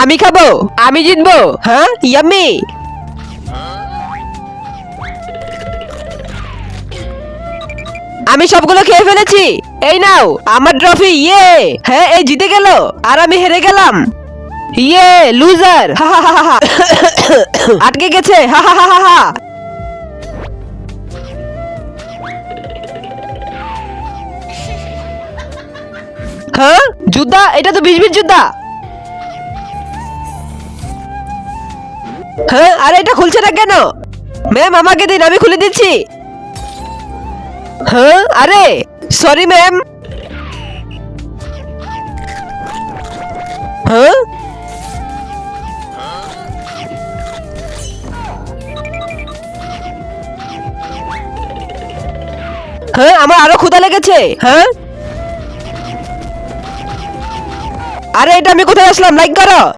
আমি খাবো, আমি জিতবো। হ্যাঁ, ইয়াম্মি। আমি সবগুলো খেয়ে ফেলেছি। এই নাও আমার ট্রফি। ইয়ে, হ্যাঁ এই জিতে গেল আর আমি হেরে গেলাম। ইয়ে লুজার। আটকে গেছে। হা হা হা হা। হ্যাঁ যোদ্ধা, এটা তো 20-20 যোদ্ধা। হ্যাঁ আরে এটা খুলছে না কেন? ম্যাম আমাকে দিন, আমি খুলে দিচ্ছি। হ্যাঁ আরে সরি ম্যাম। হ্যাঁ হ্যাঁ আমার আরো ক্ষুধা লেগেছে। হ্যাঁ আরে এটা আমি কোথায় আসলাম? লাইক করো।